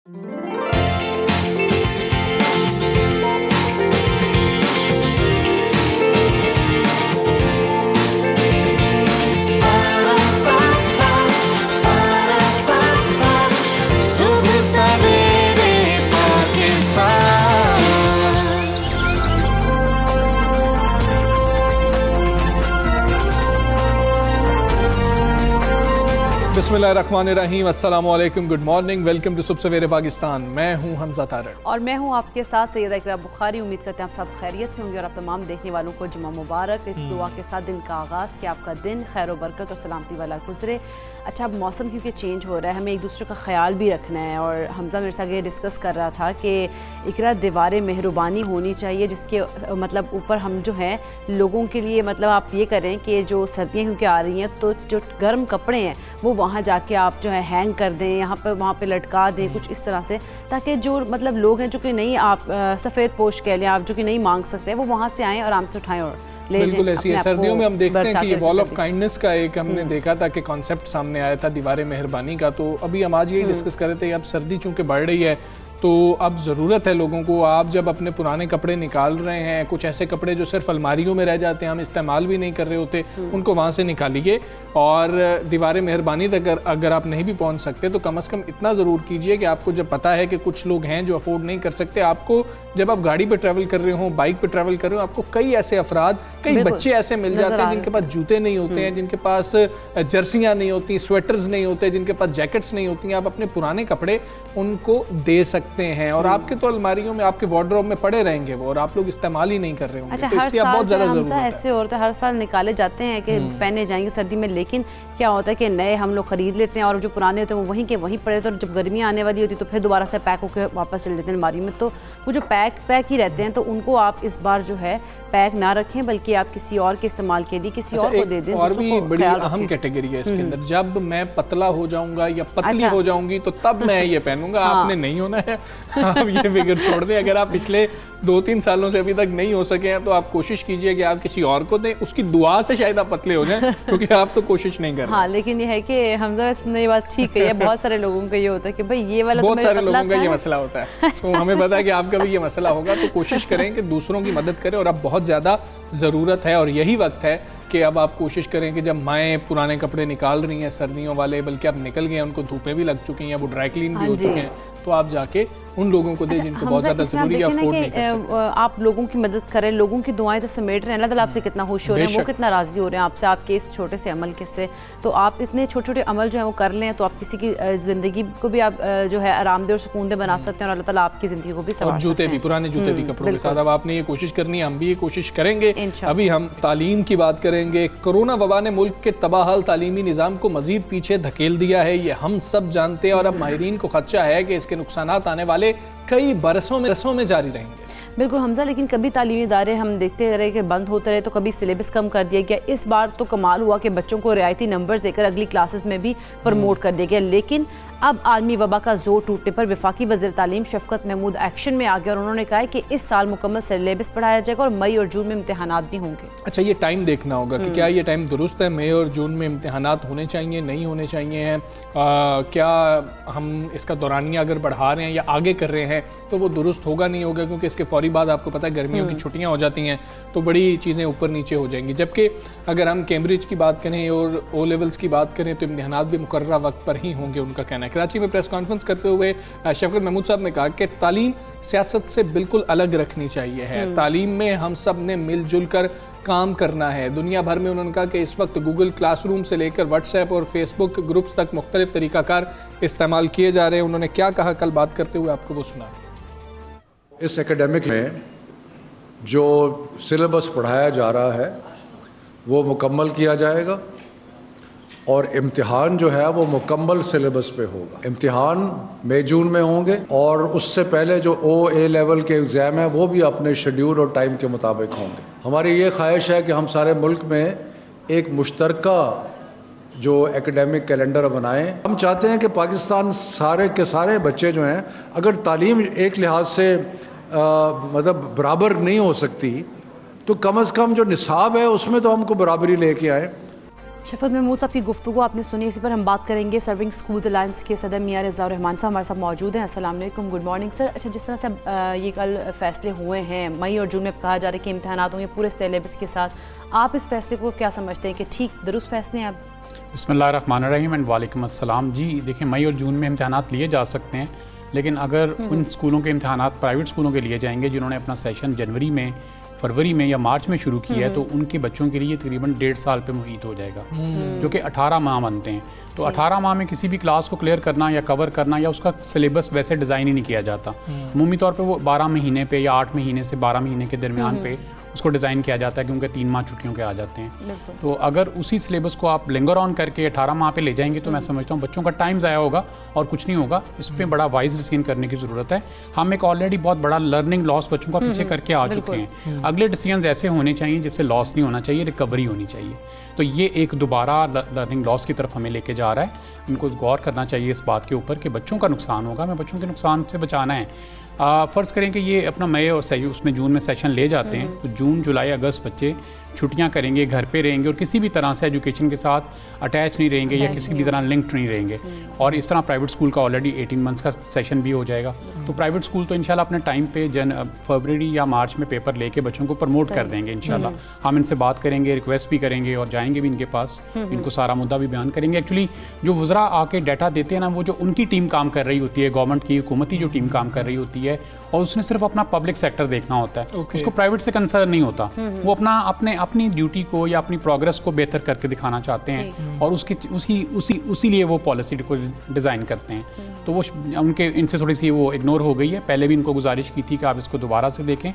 सुबह सवेरे पाकिस्तान। बिस्मिल्लाहिर्रहमानिर्रहीम, अस्सलाम वालेकुम, गुड मॉर्निंग, वेलकम टू सुबह सवेरे पाकिस्तान। मैं हूं हमजा तारड़ और मैं हूं आपके साथ सैयदा इकरा बुखारी। उम्मीद करते हैं आप सब खैरियत से होंगे और आप तमाम देखने वालों को जुम्मा मुबारक। इस दुआ के साथ दिन का आगाज़ कि आपका दिन खैर व बरकत और सलामती वाला गुजरे। अच्छा, अब मौसम क्योंकि चेंज हो रहा है, हमें एक दूसरे का ख्याल भी रखना है। और हमजा मेरे साथ ये डिस्कस कर रहा था कि इकरा दीवार मेहरबानी होनी चाहिए, जिसके मतलब ऊपर हम जो है लोगों के लिए मतलब आप ये करें कि जो सर्दियाँ क्योंकि आ रही हैं तो जो गर्म कपड़े हैं वो वहाँ जाके आप जो है हैंग कर दें, यहाँ पर वहाँ पे लटका दें कुछ इस तरह से, ताकि जो मतलब लोग हैं जो कि नहीं आप सफ़ेद पोश कह लें, आप जो कि नहीं मांग सकते वो वहाँ से आएँ और आराम से उठाएँ और बिल्कुल ऐसी है। सर्दियों में हम देखते हैं कि ये वॉल ऑफ काइंडनेस का एक हमने देखा था कि कॉन्सेप्ट सामने आया था दीवार मेहरबानी का। तो अभी हम आज यही डिस्कस कर रहे थे, अब सर्दी चूंकि बढ़ रही है तो अब ज़रूरत है लोगों को, आप जब अपने पुराने कपड़े निकाल रहे हैं, कुछ ऐसे कपड़े जो सिर्फ अलमारियों में रह जाते हैं, हम इस्तेमाल भी नहीं कर रहे होते, उनको वहाँ से निकालिए। और दीवार मेहरबानी तक अगर आप नहीं भी पहुँच सकते तो कम से कम इतना ज़रूर कीजिए कि आपको जब पता है कि कुछ लोग हैं जो अफोर्ड नहीं कर सकते, आपको जब आप गाड़ी पर ट्रैवल कर रहे हो, बाइक पर ट्रैवल कर रहे हो, आपको कई ऐसे अफराद, कई बच्चे ऐसे मिल जाते हैं जिनके पास जूते नहीं होते हैं, जिनके पास जर्सियाँ नहीं होती, स्वेटर्स नहीं होते, जिनके पास जैकेट्स नहीं होती हैं। आप अपने पुराने कपड़े उनको दे सकते हैं और आपके तो अलमारियों में, आपके वार्डरोब में पड़े रहेंगे वो, और आप लोग इस्तेमाल ही नहीं कर रहे होंगे। अच्छा, तो हर इसकी बहुत ज़्यादा ज़रूरत है। ऐसे होता है, हर साल निकाले जाते हैं कि पहने जाएंगे सर्दी में, लेकिन क्या होता है कि नए हम लोग खरीद लेते हैं और जो पुराने होते हैं वो वहीं के वहीं पड़े होते हैं। जब गर्मियाँ आने वाली होती है तो फिर दोबारा से पैक होकर वापस चले जाते हैं अलमारी में। तो वो जो पैक ही रहते हैं, तो उनको आप इस बार जो है पैक ना रखें, बल्कि आप किसी और के इस्तेमाल के लिए किसी और को दे दें। और भी बड़ी अहम कैटेगरी है इसके अंदर, जब मैं पतला हो जाऊंगा या पतली हो जाऊंगी तो तब मैं ये पहनूंगा। आपने नहीं होना है, आप ये फिक्र छोड़ दें। अगर आप पिछले 2-3 सालों से अभी तक नहीं हो सके हैं तो आप कोशिश कीजिए कि आप किसी और को दें, उसकी दुआ से शायद आप पतले हो जाएं, क्योंकि आप तो कोशिश नहीं कर रहे। हाँ, लेकिन ये है कि हमजा ने ये बात ठीक है, बहुत सारे लोगों का ये होता है कि भाई ये वाला, बहुत सारे लोगों का ये मसला होता है, तो हमें पता है कि आपका भी ये मसला होगा। तो कोशिश करें कि दूसरों की मदद करें, और अब बहुत ज़्यादा ज़रूरत है। और यही वक्त है कि अब आप कोशिश करें कि जब माएँ पुराने कपड़े निकाल रही हैं सर्दियों वाले, बल्कि अब निकल गए हैं, उनको धूपें भी लग चुकी हैं, वो ड्राई क्लीन भी हो चुके हैं, तो आप जाके उन लोगों को दें जिनको बहुत ज़्यादा ज़रूरी है, अफोर्ड नहीं कर सकते। आप लोगों की मदद करें, लोगों की दुआएं तो समेट रहे हैं, अल्लाह ताला आपसे कितना खुश हो रहे हैं, वो कितना राज़ी हो रहे हैं आपसे, आपके इस छोटे से अमल के से। तो आप इतने छोटे छोटे अमल जो है वो कर लें, तो आप किसी की ज़िंदगी को भी आप जो है आरामदेह और सुकूनदेह बना सकते हैं, और अल्लाह ताला आपकी ज़िंदगी को भी संवार सकते हैं। जूते भी, पुराने जूते भी कपड़ों के साथ अब आपने ये कोशिश करनी है, हम भी ये कोशिश करेंगे। अभी हम तालीम की बात करेंगे। कोरोना वबा ने मुल्क के तबाहल तालीमी निज़ाम को मज़ीद पीछे धकेल दिया है, ये हम सब जानते हैं, और अब माहिरीन को खदशा है कि इसके नुकसानात आने वाले कई बरसों में जारी रहेंगे। बिल्कुल हमजा, लेकिन कभी तालीमी इदारे हम देखते रहे कि बंद होते रहे, तो कभी सिलेबस कम कर दिया गया। इस बार तो कमाल हुआ कि बच्चों को रियायती नंबर्स देकर अगली क्लासेस में भी प्रमोट कर दिया गया। लेकिन अब आलमी वबा का जोर टूटने पर वफाकी वज़ीर तालीम शफ़क़त महमूद एक्शन में आ गया, और उन्होंने कहा है कि इस साल मुकम्मल सिलेबस पढ़ाया जाएगा और मई और जून में इम्तिहानात भी होंगे। अच्छा, ये टाइम देखना होगा कि क्या ये टाइम दुरुस्त है, मई और जून में इम्तिहानात होने चाहिए, नहीं होने चाहिए हैं, क्या हम इसका दौरानिया अगर बढ़ा रहे हैं या आगे कर रहे हैं तो वो दुरुस्त होगा नहीं होगा, क्योंकि इसके फौरी बाद आपको पता है गर्मियों की छुट्टियां हो जाती हैं, तो बड़ी चीज़ें ऊपर नीचे हो जाएंगी। जबकि अगर हम कैम्ब्रिज की बात करें और ओ लेवल्स की बात करें तो इम्तिहानात भी मुकर्रर वक्त पर ही होंगे, उनका कहना है। कराची में प्रेस कॉन्फ्रेंस करते हुए शफ़क़त महमूद साहब ने कहा कि तालीम सियासत से बिल्कुल अलग रखनी चाहिए है, तालीम में हम सब ने मिलजुल कर काम करना है। दुनिया भर में उन्होंने कहा कि इस वक्त गूगल क्लासरूम से लेकर व्हाट्सएप और फेसबुक ग्रुप्स तक मुख्तलिफ तरीक़ाकार इस्तेमाल किए जा रहे हैं। उन्होंने क्या कहा कल बात करते हुए, आपको वो सुना। इस एकेडमिक में जो सिलेबस पढ़ाया जा रहा है वो मुकम्मल किया जाएगा, और इम्तिहान जो है वो मुकम्मल सिलेबस पे होगा। इम्तिहान मई जून में होंगे, और उससे पहले जो OA लेवल के एग्ज़ाम है वो भी अपने शेड्यूल और टाइम के मुताबिक होंगे। हमारी ये ख्वाहिश है कि हम सारे मुल्क में एक मुश्तरका जो एकेडमिक कैलेंडर बनाएं। हम चाहते हैं कि पाकिस्तान सारे के सारे बच्चे जो हैं, अगर तालीम एक लिहाज से मतलब बराबर नहीं हो सकती, तो कम से कम जो निसाब है उसमें तो हमको बराबरी लेके आए। शफकत महमूद साहब की गुफ्तगू आपने सुनी, इसी पर हम बात करेंगे। सर्विंग स्कूल्स अलायंस के सदर मियां रिज़ा रहमान साहब हमारे साथ मौजूद हैं। अस्सलाम वालेकुम, गुड मॉर्निंग सर। अच्छा, जिस तरह से ये कल फैसले हुए हैं, मई और जून में कहा जा रहा है कि इम्तहानात होंगे पूरे सिलेबस के साथ, आप इस फैसले को क्या समझते हैं कि ठीक दुरुस्त फैसले हैं? अब बिस्मिल्लाहिर्रहमानिर्रहीम एंड वालेकुम अस्सलाम। जी देखिए, मई और जून में इम्तहानात लिए जा सकते हैं, लेकिन अगर उन स्कूलों के इम्तहानात प्राइवेट स्कूलों के लिए जाएंगे जिन्होंने अपना सेशन जनवरी में, फरवरी में या मार्च में शुरू किया है, तो उनके बच्चों के लिए तकरीबन 1.5 साल पे मुहित हो जाएगा, जो कि 18 माह बनते हैं। तो 18 माह में किसी भी क्लास को क्लियर करना या कवर करना, या उसका सिलेबस वैसे डिज़ाइन ही नहीं किया जाता। अमूमी तौर पे वो 12 महीने पे या 8 महीने से 12 महीने के दरमियान पे उसको डिज़ाइन किया जाता है, क्योंकि 3 माह छुट्टियों के आ जाते हैं। तो अगर उसी सिलेबस को आप लिंगर ऑन करके 18 माह पे ले जाएंगे, तो मैं समझता हूँ बच्चों का टाइम ज़ाया होगा और कुछ नहीं होगा। इस पर बड़ा वाइज डिसीजन करने की ज़रूरत है। हम एक ऑलरेडी बहुत बड़ा लर्निंग लॉस बच्चों का पीछे करके आ चुके हैं। अगले डिसीजन ऐसे होने चाहिए जिससे लॉस नहीं होना चाहिए, रिकवरी होनी चाहिए। तो ये एक दोबारा लर्निंग लॉस की तरफ हमें लेके जा रहा है। इनको गौर करना चाहिए इस बात के ऊपर कि बच्चों का नुकसान होगा, हमें बच्चों के नुकसान से बचाना है। फ़र्ज़ करें कि ये अपना मई और उसमें जून में सेशन ले जाते हैं, तो जून, जुलाई, अगस्त बच्चे छुट्टियां करेंगे, घर पे रहेंगे और किसी भी तरह से एजुकेशन के साथ अटैच नहीं रहेंगे या किसी भी तरह लिंक्ड नहीं रहेंगे। और इस तरह प्राइवेट स्कूल का ऑलरेडी 18 मंथ्स का सेशन भी हो जाएगा। तो प्राइवेट स्कूल तो इंशाल्लाह अपने टाइम पे फरवरी या मार्च में पेपर लेके बच्चों को प्रमोट कर देंगे इंशाल्लाह। हम इनसे बात करेंगे, रिक्वेस्ट भी करेंगे और जाएंगे भी इनके पास, इनको सारा मुद्दा भी बयान करेंगे। एक्चुअली जो वज़रा आके डाटा देते हैं ना, वो जो उनकी टीम काम कर रही होती है, गवर्नमेंट की हुकूमती जो टीम काम कर रही होती है, और उसने सिर्फ अपना पब्लिक सेक्टर देखना होता है, उसको प्राइवेट से कंसर्न नहीं होता। वो अपनी ड्यूटी को या अपनी प्रोग्रेस को बेहतर करके दिखाना चाहते हैं और उसी लिए वो पॉलिसी को डिज़ाइन करते हैं। तो वो उनके इनसे थोड़ी सी वो इग्नोर हो गई है। पहले भी इनको गुजारिश की थी कि आप इसको दोबारा से देखें।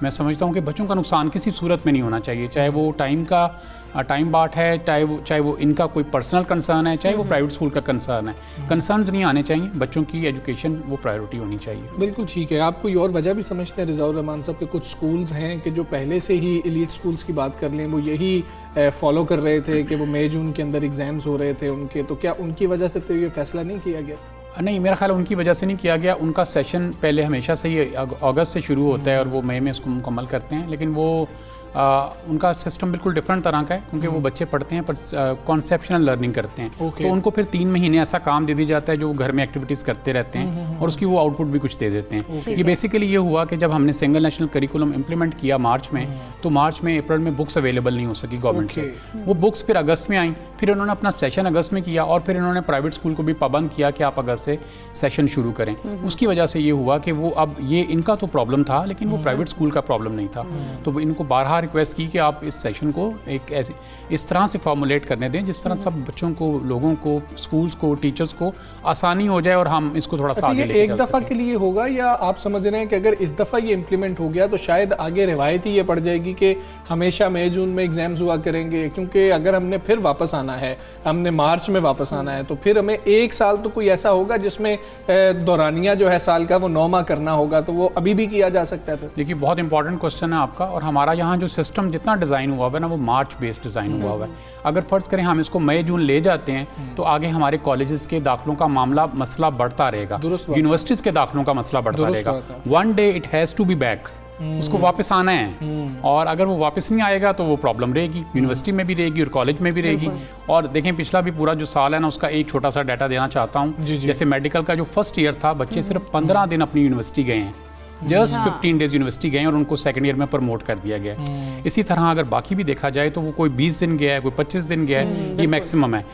मैं समझता हूँ कि बच्चों का नुकसान किसी सूरत में नहीं होना चाहिए, चाहे वो टाइम बाट है, चाहे वो इनका कोई पर्सनल कंसर्न है, चाहे वो प्राइवेट स्कूल का कंसर्न है। कंसर्न्स नहीं आने चाहिए, बच्चों की एजुकेशन वो प्रायोरिटी होनी चाहिए। बिल्कुल ठीक है। आप कोई और वजह भी समझते हैं रिज़ा रहमान साहब के कुछ स्कूल्स हैं कि जो पहले से ही एलीट स्कूल्स की बात कर लें, वो यही फॉलो कर रहे थे कि वो मई जून के अंदर एग्जाम्स हो रहे थे उनके, तो क्या उनकी वजह से तो ये फैसला नहीं किया गया? नहीं, मेरा ख्याल उनकी वजह से नहीं किया गया। उनका सेशन पहले हमेशा से ही अगस्त से शुरू होता है और वो मई में इसको मुकम्मल करते हैं, लेकिन वो उनका सिस्टम बिल्कुल डिफरेंट तरह का है, क्योंकि वो बच्चे पढ़ते हैं पर कॉन्सेप्शनल लर्निंग करते हैं। तो उनको फिर 3 महीने ऐसा काम दे दिया जाता है जो वो घर में एक्टिविटीज़ करते रहते हैं और उसकी वो आउटपुट भी कुछ दे देते हैं। ये बेसिकली ये हुआ कि जब हमने सिंगल नेशनल करिकुलम इम्प्लीमेंट किया मार्च में, तो मार्च में, अप्रैल में बुक्स अवेलेबल नहीं हो सकी गवर्नमेंट से। वो बुक्स फिर अगस्त में आई, फिर उन्होंने अपना सेशन अगस्त में किया और फिर इन्होंने प्राइवेट स्कूल को भी पाबंद किया कि आप अगस्त से सेशन शुरू करें। उसकी वजह से ये हुआ कि वो अब ये इनका तो प्रॉब्लम था, लेकिन वो प्राइवेट स्कूल का प्रॉब्लम नहीं था। तो इनको बारहा रिक्वेस्ट की कि आप इस सेशन को एक ऐसे इस तरह से फॉर्मुलेट करने दें जिस तरह सब बच्चों को, लोगों को, स्कूल्स को, टीचर्स को आसानी हो जाए और हम इसको थोड़ा सा आगे लेके एक दफ़ा के लिए होगा, या आप समझ रहे हैं कि अगर इस दफ़ा ये इम्प्लीमेंट हो गया तो शायद आगे रिवायत ही ये पड़ जाएगी कि हमेशा मई जून में एग्जाम्स हुआ करेंगे? क्योंकि अगर हमने फिर वापस आना है, हमने मार्च में वापस आना है, तो फिर हमें 1 साल तो कोई ऐसा होगा जिसमें दौरानिया जो है साल का वो 9 माह करना होगा, तो वो अभी भी किया जा सकता है? देखिए, बहुत इंपॉर्टेंट क्वेश्चन है आपका। और हमारा यहाँ जो सिस्टम जितना डिज़ाइन हुआ है ना, वो मार्च बेस्ड डिज़ाइन हुआ है। अगर फ़र्ज़ करें हम इसको मई जून ले जाते हैं, तो आगे हमारे कॉलेजेस के दाखिलों का मसला बढ़ता रहेगा, यूनिवर्सिटीज़ के दाखिलों का मसला बढ़ता रहेगा। One day it has to be back, उसको वापस आना है। और अगर वो वापस नहीं आएगा तो वो प्रॉब्लम रहेगी, यूनिवर्सिटी में भी रहेगी और कॉलेज में भी रहेगी। और देखें, पिछला भी पूरा जो साल है ना, उसका एक छोटा सा डाटा देना चाहता हूँ। जैसे मेडिकल का जो फर्स्ट ईयर था, बच्चे सिर्फ 15 दिन अपनी यूनिवर्सिटी गए हैं, जस्ट 15 डेज यूनिवर्सिटी गए और उनको सेकंड ईयर में प्रमोट कर दिया गया। इसी तरह अगर बाकी भी देखा जाए तो वो कोई 20 दिन गया है, कोई 25 दिन गया है, ये मैक्सिमम है।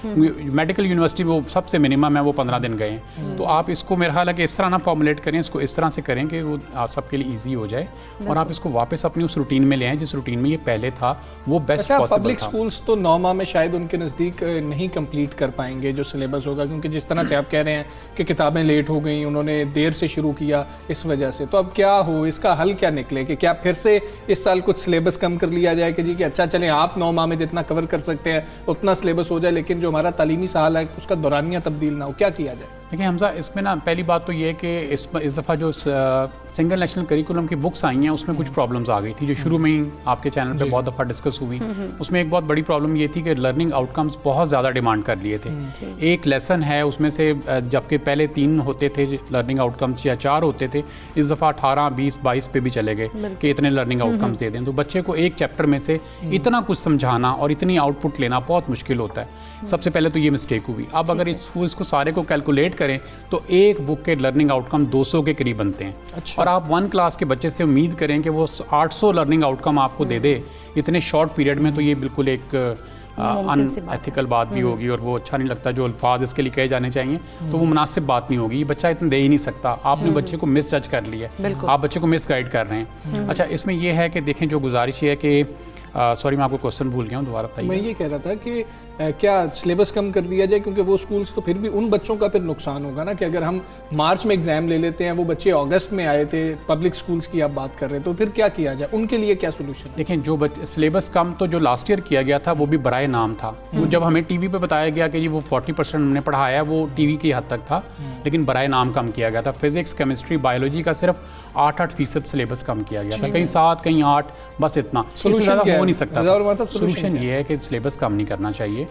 मेडिकल यूनिवर्सिटी वो सबसे मिनिमम है, वो 15 दिन गए हैं। तो आप इसको, मेरा ख्याल है कि इस तरह ना फॉर्मुलेट करें, इसको इस तरह से करें कि वो आप सबके लिए ईजी हो जाए और आप इसको वापस अपनी उस रूटीन में ले आएँ जिस रूटीन में ये पहले था, वो बेस्ट पॉसिबल था। पब्लिक स्कूल्स तो 9 माह में शायद उनके नज़दीक नहीं कंप्लीट कर पाएंगे जो सिलेबस होगा, क्योंकि जिस तरह से आप कह रहे हैं कि किताबें लेट हो गई, उन्होंने देर से शुरू किया इस वजह से। तो अब क्या हो, इसका हल क्या निकले? कि क्या फिर से इस साल कुछ सिलेबस कम कर लिया जाए कि जी कि अच्छा चलें, आप 9 माह में जितना कवर कर सकते हैं उतना सिलेबस हो जाए, लेकिन जो हमारा तालीमी साल है उसका दौरानिया तब्दील ना हो? क्या किया जाए? देखिए हमजा, इसमें ना पहली बात तो ये है कि इस दफ़ा जो सिंगल नेशनल करिकुलम की बुक्स आई हैं उसमें कुछ प्रॉब्लम्स आ गई थी, जो शुरू में ही आपके चैनल पे बहुत दफ़ा डिस्कस हुई। उसमें एक बहुत बड़ी प्रॉब्लम ये थी कि लर्निंग आउटकम्स बहुत ज़्यादा डिमांड कर लिए थे। एक लेसन है उसमें से, जबकि पहले 3 होते थे लर्निंग आउटकम्स या 4 होते थे, इस दफ़ा 18, 20, 22 पे भी चले गए कि इतने लर्निंग आउटकम्स दे दें। तो बच्चे को एक चैप्टर में से इतना कुछ समझाना और इतनी आउटपुट लेना बहुत मुश्किल होता है। सबसे पहले तो ये मिस्टेक हुई। अब अगर इसको सारे को कैलकुलेट करें तो एक बुक के लर्निंग आउटकम 200 के करीब बनते हैं। और आप 1 क्लास के बच्चे से उम्मीद करें कि वो 800 लर्निंग आउटकम आपको दे दे इतने शॉर्ट पीरियड में, तो ये बिल्कुल एक अनएथिकल बात भी होगी और वो अच्छा नहीं लगता। जो अल्फाज इसके लिए कहे जाने चाहिए तो वो मुनासिब बात नहीं होगी। ये बच्चा इतना दे ही नहीं सकता। आपने बच्चे को मिस जज कर लिया है, आप बच्चे को मिस गाइड कर रहे हैं। अच्छा, इसमें यह है कि देखें, जो गुजारिश है कि सॉरी मैं आपको क्वेश्चन भूल गया हूँ, दोबारा बताइए। मैं ये कह रहा था कि क्या सिलेबस कम कर दिया जाए, क्योंकि वो स्कूल्स तो फिर भी उन बच्चों का फिर नुकसान होगा ना कि अगर हम मार्च में एग्जाम ले लेते हैं, वो बच्चे अगस्त में आए थे, पब्लिक स्कूल्स की आप बात कर रहे हैं, तो फिर क्या किया जाए, उनके लिए क्या सोल्यूशन? देखें, जो सिलेबस कम तो जो लास्ट ईयर किया गया था वो भी बराए नाम था। वो जब हमें टीवी पे बताया गया कि जी वो 40% हमने पढ़ाया, वो टीवी की हद तक था, लेकिन बराए नाम कम किया गया था। फिजिक्स, केमिस्ट्री, बायोलॉजी का सिर्फ 8% सिलेबस कम किया गया था, कहीं 7 कहीं 8, बस इतना। इससे ज़्यादा हो नहीं सकता। सोल्यूशन ये है कि सिलेबस कम नहीं करना चाहिए।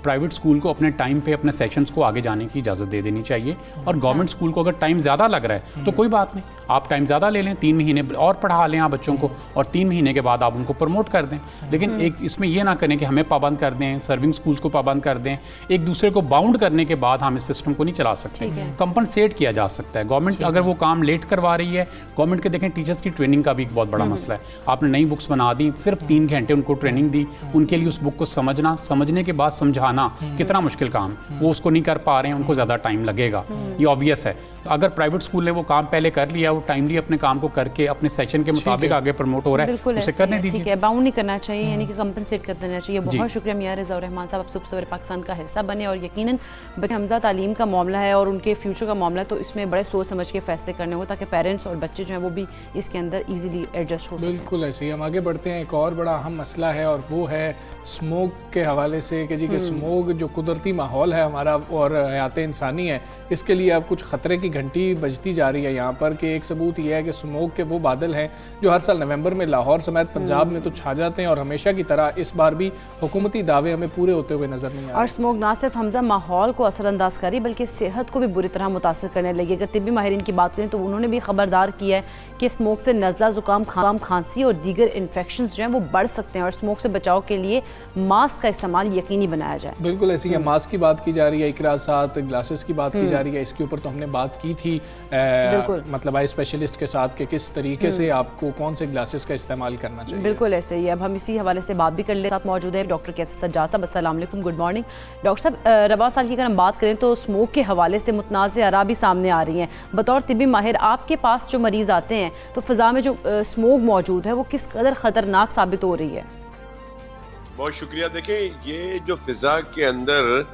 प्राइवेट स्कूल को अपने टाइम पे अपने सेशंस को आगे जाने की इजाज़त दे देनी चाहिए, और गवर्नमेंट स्कूल को अगर टाइम ज़्यादा लग रहा है तो कोई बात नहीं, आप टाइम ज़्यादा ले लें, 3 महीने और पढ़ा लें आप बच्चों को, और 3 महीने के बाद आप उनको प्रमोट कर दें। लेकिन एक इसमें यह ना करें कि हमें पाबंद कर दें, सर्विंग स्कूल्स को पाबंद कर दें। एक दूसरे को बाउंड करने के बाद हम इस सिस्टम को नहीं चला सकते। कंपनसेट किया जा सकता है। गवर्नमेंट अगर वो काम लेट करवा रही है, गवर्नमेंट के देखें टीचर्स की ट्रेनिंग का भी एक बहुत बड़ा मसला है। आपने नई बुक्स बना दी, सिर्फ 3 घंटे उनको ट्रेनिंग दी, उनके लिए उस बुक को समझना, समझने के बाद समझाना कितना मुश्किल काम, वो उसको नहीं कर पा रहे हैं, उनको ज़्यादा टाइम लगेगा। ये ऑब्वियस है। अगर प्राइवेट स्कूल ने वो काम पहले कर लिया, वो टाइमली अपने काम को करके अपने सेशन के मुताबिक आगे प्रमोट हो रहा है, उसे करने दीजिए। ठीक है, बाउंड नहीं करना चाहिए, यानी कि कंपनसेट कर देना चाहिए। बहुत शुक्रिया मियां रिज़वान रहमान साहब, आप सुबह सवेरे पाकिस्तान का हिस्सा बने, और यकीनन बच्चे हमजा तालीम का मामला है और उनके फ्यूचर का मामला है, तो इसमें बड़े सोच समझ के फैसले करने हो ताकि पेरेंट्स और बच्चे जो हैं वो भी इसके अंदर ईजिली एडजस्ट हो सकें। बिल्कुल ऐसे ही। हम आगे बढ़ते हैं। एक और बड़ा अहम मसला है और वो है स्मोक के हवाले से कि जी कि स्मोक जो कुदरती माहौल है हमारा और हयात इंसानी है, इसके लिए अब कुछ ख़तरे की घंटी बजती जा रही है यहाँ पर। कि एक सबूत यह है कि स्मोक के वो बादल हैं जो हर साल नवंबर में लाहौर समेत पंजाब में तो छा जाते हैं, और हमेशा की तरह इस बार भी हुकूमती दावे हमें पूरे होते हुए नजर नहीं आ रहे। और स्मोक ना सिर्फ हमजा माहौल को असरअंदाज करी बल्कि सेहत को भी बुरी तरह मुतासर करने लगी। अगर तिब्बी माहिरीन की बात करें तो उन्होंने भी खबरदार किया है कि स्मोक से नज़ला, ज़ुकाम, खांसी और दीगर इन्फेक्शन जो हैं वो बढ़ सकते हैं, और स्मोक से बचाव के लिए मास्क का इस्तेमाल यकीनी बनाया जाए। बिल्कुल ऐसी है। मास्क की बात की जा रही है, इकरा साथ ग्लासेस की बात की जा रही है, इसके ऊपर तो हमने बात की थी मतलब आई स्पेशलिस्ट के साथ कि किस तरीके से आपको कौन से ग्लासेस का इस्तेमाल करना चाहिए। बिल्कुल ऐसे ही। अब हम इसी हवाले से बात भी कर ले, साथ मौजूद है डॉक्टर कैसर सज्जाद साहब। अस्सलाम वालेकुम, गुड मॉर्निंग डॉक्टर साहब। रवा साल की अगर हम बात करें तो स्मोक के हवाले से मुतनाज़ आरा भी सामने आ रही हैं। बतौर तिब्बी माहिर आपके पास जो मरीज़ आते हैं तो फ़िज़ा में जो स्मोक मौजूद है वो किस कदर ख़तरनाक साबित हो रही है? बहुत शुक्रिया। देखें, ये जो फ़िज़ा के अंदर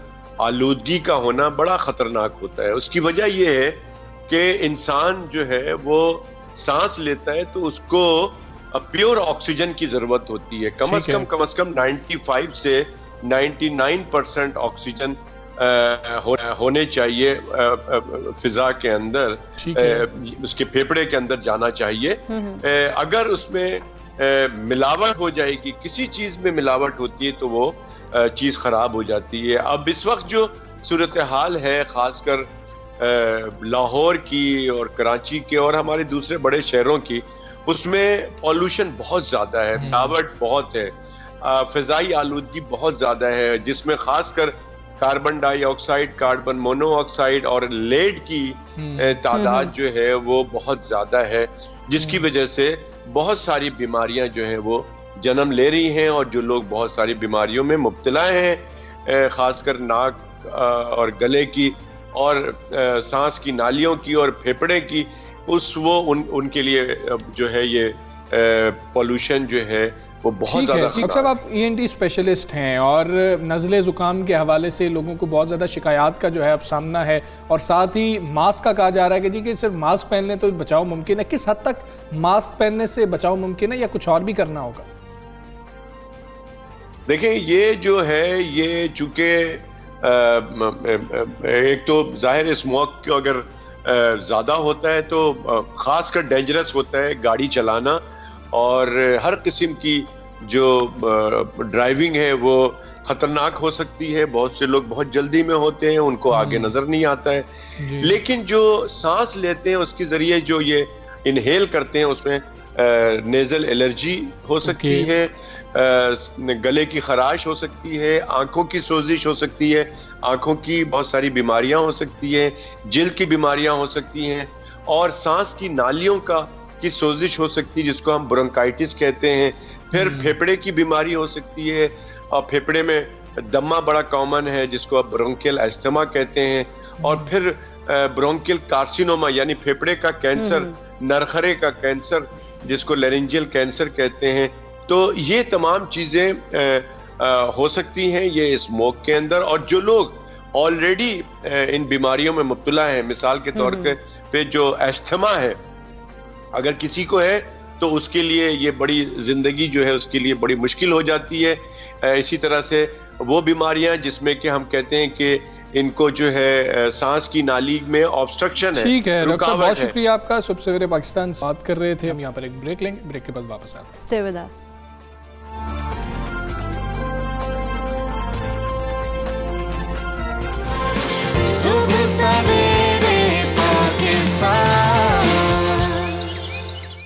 आलूदगी का होना बड़ा ख़तरनाक होता है। उसकी वजह यह है कि इंसान जो है वो सांस लेता है तो उसको प्योर ऑक्सीजन की ज़रूरत होती है। कम से कम 95 से 99% ऑक्सीजन होने चाहिए फिजा के अंदर, उसके फेफड़े के अंदर जाना चाहिए। अगर उसमें मिलावट हो जाएगी, किसी चीज़ में मिलावट होती है तो वो चीज़ ख़राब हो जाती है। अब इस वक्त जो सूरत हाल है, ख़ासकर लाहौर की और कराची के और हमारे दूसरे बड़े शहरों की, उसमें पॉल्यूशन बहुत ज़्यादा है, मिलावट बहुत है, फ़िज़ाई आलूदगी बहुत ज़्यादा है, जिसमें ख़ासकर कार्बन डाइऑक्साइड, कार्बन मोनोऑक्साइड और लेड की तादाद जो है वो बहुत ज़्यादा है, जिसकी वजह से बहुत सारी बीमारियां जो हैं वो जन्म ले रही हैं, और जो लोग बहुत सारी बीमारियों में मुब्तला हैं, ख़ासकर नाक और गले की और सांस की नालियों की और फेफड़े की, उनके लिए जो है ये पॉल्यूशन जो है वो बहुत ज़्यादा। डॉक्टर साहब, आप ENT स्पेशलिस्ट हैं और नज़ले ज़ुकाम के हवाले से लोगों को बहुत ज़्यादा शिकायत का जो है अब सामना है, और साथ ही मास्क का कहा जा रहा है कि जी कि सिर्फ मास्क पहनने तो बचाव मुमकिन है। किस हद तक मास्क पहनने से बचाव मुमकिन है या कुछ और भी करना होगा? देखें, ये जो है ये चूँकि एक तो जाहिर स्मोक को अगर ज़्यादा होता है तो ख़ासकर डेंजरस होता है गाड़ी चलाना, और हर किस्म की जो ड्राइविंग है वो ख़तरनाक हो सकती है। बहुत से लोग बहुत जल्दी में होते हैं, उनको आगे नज़र नहीं आता है। लेकिन जो सांस लेते हैं उसके ज़रिए जो ये इनहेल करते हैं उसमें नेज़ल एलर्जी हो सकती है, गले की खराश हो सकती है, आंखों की सोजिश हो सकती है, आंखों की बहुत सारी बीमारियां हो सकती है, जिल्द की बीमारियां हो सकती हैं, और सांस की नालियों की सोजिश हो सकती है जिसको हम ब्रोंकाइटिस कहते हैं। फिर फेफड़े की बीमारी हो सकती है, और फेफड़े में दमा बड़ा कॉमन है जिसको आप ब्रोंकियल एस्थमा कहते हैं। और फिर ब्रोंकियल कार्सिनोमा यानी फेफड़े का कैंसर, नरखरे का कैंसर जिसको लेरिंजियल कैंसर कहते हैं। तो ये तमाम चीज़ें हो सकती हैं ये स्मोक के अंदर। और जो लोग ऑलरेडी इन बीमारियों में मुब्तला हैं, मिसाल के तौर पे जो एस्थमा है, अगर किसी को है तो उसके लिए ये बड़ी ज़िंदगी जो है उसके लिए बड़ी मुश्किल हो जाती है। इसी तरह से वो बीमारियां जिसमें कि हम कहते हैं कि इनको जो है सांस की नाली में ऑब्स्ट्रक्शन है। ठीक है डॉक्टर साहब, बहुत है। शुक्रिया आपका। सुबह सवेरे पाकिस्तान से बात कर रहे थे हम। यहाँ पर एक ब्रेक लेंगे, ब्रेक के बाद वापस आते हैं। Stay with us. सुबह सवेरे